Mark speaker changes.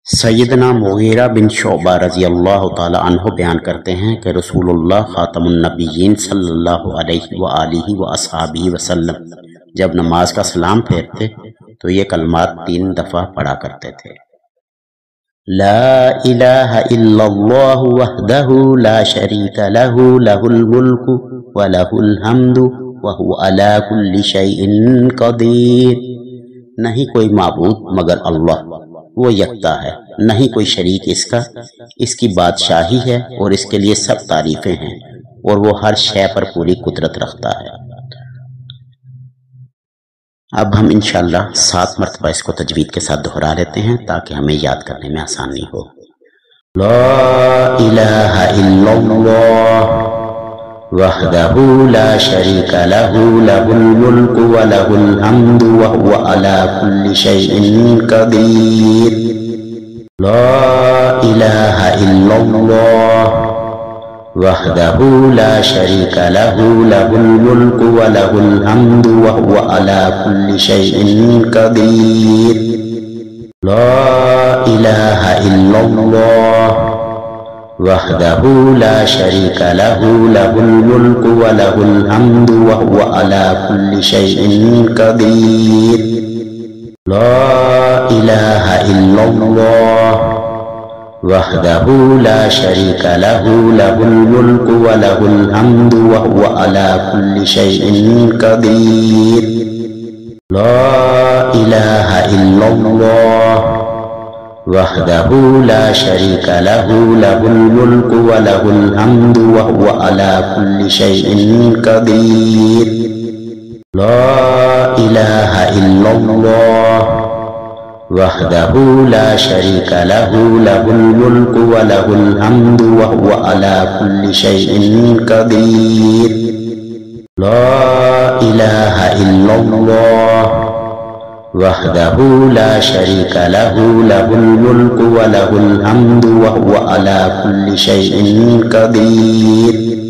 Speaker 1: سیدنا مغیرہ بن شعبہ رضی اللہ تعالی عنہ بیان کرتے ہیں کہ رسول اللہ خاتم النبیین صلی اللہ علیہ وآلہ وآصحابہ وسلم جب نماز کا سلام پھیرتے تو یہ کلمات 3 دفعہ پڑھا کرتے تھے۔ لا الہ الا اللہ وحدہ لا شریک لہ لہ الملک ولہ الحمد وہو علی کل شیء قدیر۔ نہیں کوئی معبود مگر اللہ، وہ یکتا ہے، نہیں کوئی شریک اس کی بادشاہی ہے اور اس کے لیے سب تعریفیں ہیں اور وہ ہر شے پر پوری قدرت رکھتا ہے۔ اب ہم انشاءاللہ 7 مرتبہ اس کو تجوید کے ساتھ دہرا لیتے ہیں تاکہ ہمیں یاد کرنے میں آسانی ہو۔ لا الہ الا اللہ وحدہ لا شریک لہ لہ الملک ولہ الحمد وہو علی کل شیء قدیر۔ لا الہ الا اللہ وحدہ لا شریک لہ لہ الملک ولہ الحمد وہو علی کل شیء قدیر۔ لا الہ الا اللہ وحدہ لا شریک لہ لہ الملک ولہ الحمد وہو علی کل شیء قدیر۔ لا الہ الا اللہ وحدہ لا شریک لہ لہ الملک ولہ الحمد وہو علی کل شیء قدیر۔ لا الہ الا اللہ وحدہ لا شریک لہ لہ الملک ولہ الحمد وہو علی کل شیء قدیر۔ لا الہ الا اللہ وحدہ لا شریک لہ لہ الملک ولہ الحمد وہو علی کل شیء قدیر۔ لا الہ الا اللہ وحدہ لا شریک لہ لہ الملک ولہ الحمد وہو علی کل شیء قدیر۔